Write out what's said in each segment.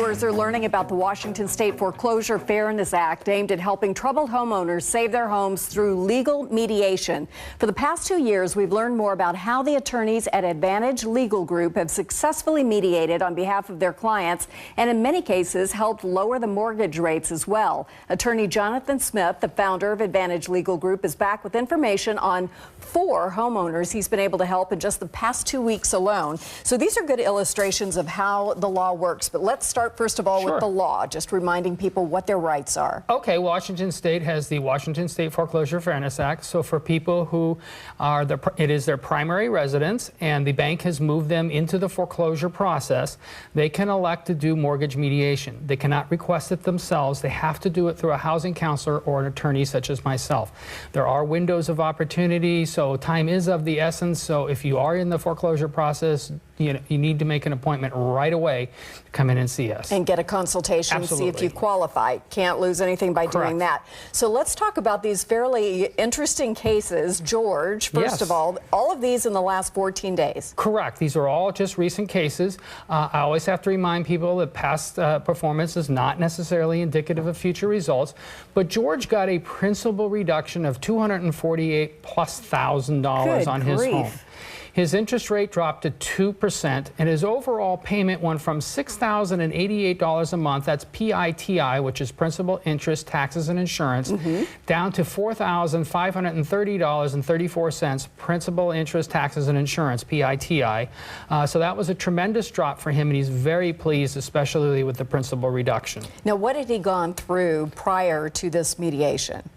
viewers are learning about the Washington State Foreclosure Fairness Act aimed at helping troubled homeowners save their homes through legal mediation. For the past 2 years, we've learned more about how the attorneys at Advantage Legal Group have successfully mediated on behalf of their clients and in many cases helped lower the mortgage rates as well. Attorney Jonathan Smith, the founder of Advantage Legal Group, is back with information on 4 homeowners he's been able to help in just the past 2 weeks alone. So these are good illustrations of how the law works, but let's start first of all with the law, just reminding people what their rights are. Okay, Washington State has the Washington State Foreclosure Fairness Act. So for people who are it is their primary residence and the bank has moved them into the foreclosure process, they can elect to do mortgage mediation. They cannot request it themselves. They have to do it through a housing counselor or an attorney such as myself. There are windows of opportunity, so time is of the essence. So if you are in the foreclosure process, you need to make an appointment right away to come in and see us. And get a consultation, Absolutely. see if you qualify. Can't lose anything by doing that. So let's talk about these fairly interesting cases. George, first of all of these in the last 14 days. Correct. These are all just recent cases. I always have to remind people that past performance is not necessarily indicative of future results, but George got a principal reduction of $248,000+ on his home. His interest rate dropped to 2%, and his overall payment went from $6,088 a month, that's PITI, which is principal, interest, taxes, and insurance, down to $4,530.34, principal, interest, taxes, and insurance, PITI. So that was a tremendous drop for him, and he's very pleased, especially with the principal reduction. Now, what had he gone through prior to this mediation?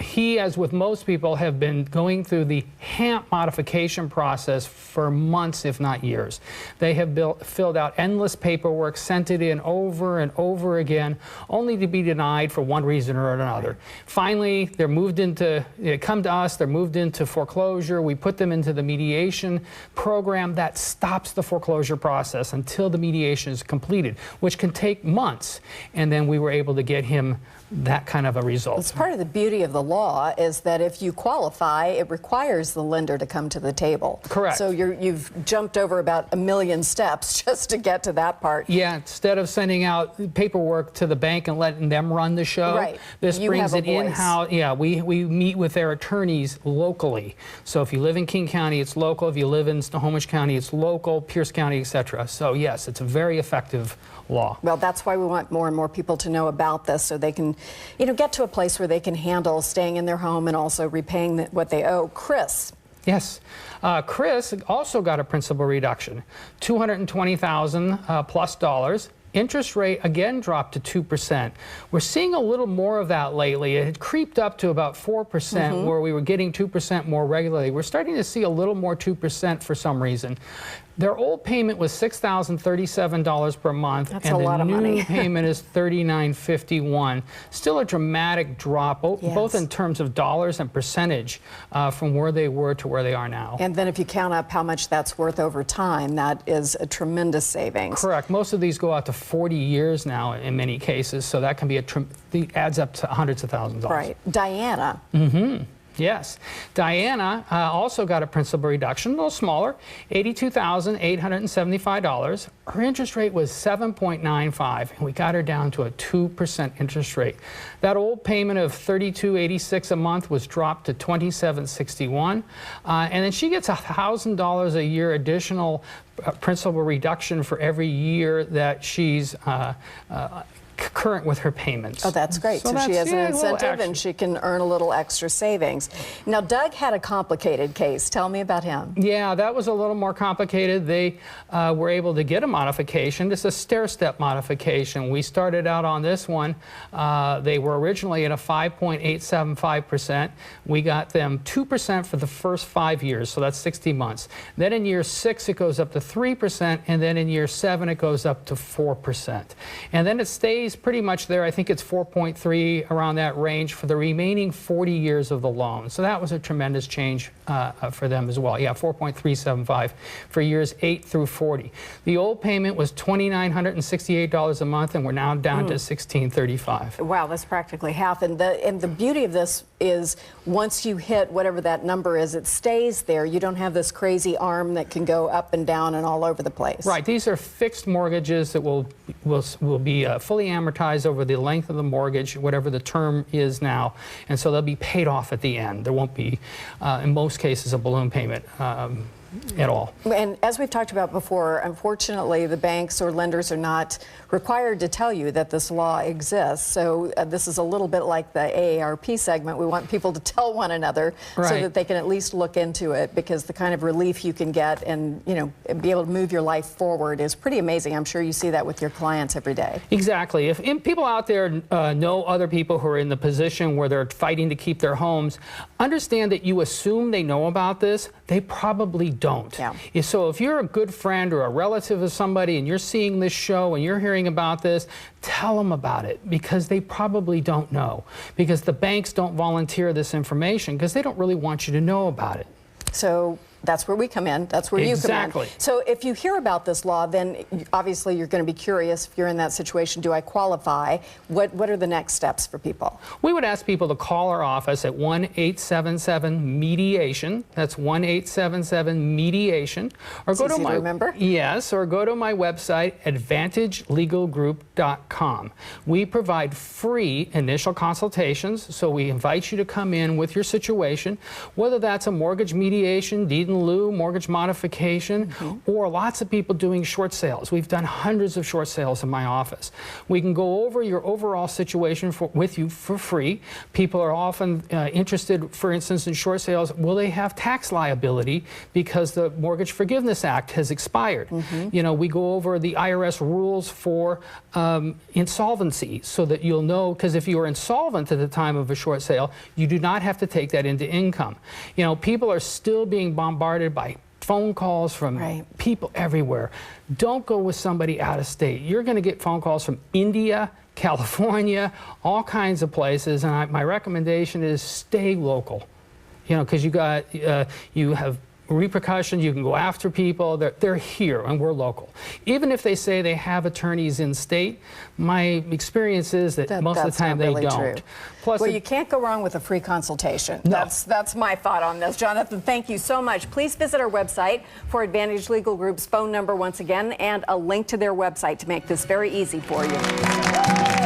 He, as with most people, have been going through the HAMP modification process for months, if not years. They have filled out endless paperwork, sent it in over and over again, only to be denied for one reason or another. Finally, they're moved into, they come to us, they're moved into foreclosure. We put them into the mediation program that stops the foreclosure process until the mediation is completed, which can take months. And then we were able to get him that kind of a result. It's part of the beauty of the law is that if you qualify, it requires the lender to come to the table. Correct. So you've jumped over about 1,000,000 steps just to get to that part. Yeah, instead of sending out paperwork to the bank and letting them run the show, this brings it in-house. Yeah, we meet with their attorneys locally. So if you live in King County, it's local. If you live in Snohomish County, it's local, Pierce County, etc. So yes, it's a very effective law. Well, that's why we want more and more people to know about this so they can, get to a place where they can handle staying in their home and also repaying what they owe. Chris. Yes. Chris also got a principal reduction, $220,000+. Interest rate again dropped to 2%. We're seeing a little more of that lately. It had creeped up to about 4% where we were getting 2% more regularly. We're starting to see a little more 2% for some reason. Their old payment was $6,037 per month, and the new payment is $3,951. Still a dramatic drop, both in terms of dollars and percentage from where they were to where they are now. And then if you count up how much that's worth over time, that is a tremendous savings. Correct. Most of these go out to 40 years now in many cases, so that can be it adds up to hundreds of thousands of dollars. Right. Diana. Yes. Diana also got a principal reduction, a little smaller, $82,875. Her interest rate was 7.95, and we got her down to a 2% interest rate. That old payment of $32.86 a month was dropped to $27.61, and then she gets $1,000 a year additional principal reduction for every year that she's current with her payments. Oh, that's great. So she has an incentive and she can earn a little extra savings. Now, Doug had a complicated case. Tell me about him. Yeah, that was a little more complicated. They were able to get a modification. It's a stair-step modification. We started out on this one. They were originally at a 5.875%. We got them 2% for the first 5 years, so that's 60 months. Then in year 6, it goes up to 3%, and then in year 7, it goes up to 4%. And then it stays stays pretty much there. I think it's 4.3, around that range, for the remaining 40 years of the loan. So that was a tremendous change for them as well. Yeah, 4.375 for years 8 through 40. The old payment was $2,968 a month, and we're now down to $1,635. Wow, that's practically half. And the beauty of this is once you hit whatever that number is, it stays there. You don't have this crazy arm that can go up and down and all over the place. Right. These are fixed mortgages that will be fully amortized over the length of the mortgage, whatever the term is now, and so they'll be paid off at the end. There won't be, in most cases, a balloon payment at all. And as we've talked about before, unfortunately, the banks or lenders are not required to tell you that this law exists. So this is a little bit like the AARP segment. We want people to tell one another so that they can at least look into it, because the kind of relief you can get and, you know, be able to move your life forward is pretty amazing. I'm sure you see that with your clients every day. Exactly. If people out there know other people who are in the position where they're fighting to keep their homes, understand that you assume they know about this. They probably don't. Yeah. So if you're a good friend or a relative of somebody and you're seeing this show and you're hearing about this, tell them about it, because they probably don't know, because the banks don't volunteer this information because they don't really want you to know about it. So that's where we come in. That's where you come in. So if you hear about this law, then obviously you're going to be curious. If you're in that situation, do I qualify? What are the next steps for people? We would ask people to call our office at 1-877-MEDIATION. That's 1-877-MEDIATION. Or go to my remember. Yes, or go to my website, AdvantageLegalGroup.com. We provide free initial consultations, so we invite you to come in with your situation, whether that's a mortgage mediation, deed in lieu, mortgage modification, or lots of people doing short sales. We've done hundreds of short sales in my office. We can go over your overall situation with you for free. People are often interested, for instance, in short sales. Will they have tax liability because the Mortgage Forgiveness Act has expired? You know, we go over the IRS rules for insolvency, so that you'll know, because if you are insolvent at the time of a short sale, you do not have to take that into income. You know, people are still being bombarded by phone calls from people everywhere. Don't go with somebody out of state. You're going to get phone calls from India, California, all kinds of places, and my recommendation is stay local. You know, because you have repercussions. You can go after people. They're here, and we're local. Even if they say they have attorneys in state, my experience is that most of the time they don't. Plus, well, you can't go wrong with a free consultation. No. That's my thought on this. Jonathan, thank you so much. Please visit our website for Advantage Legal Group's phone number once again, and a link to their website to make this very easy for you.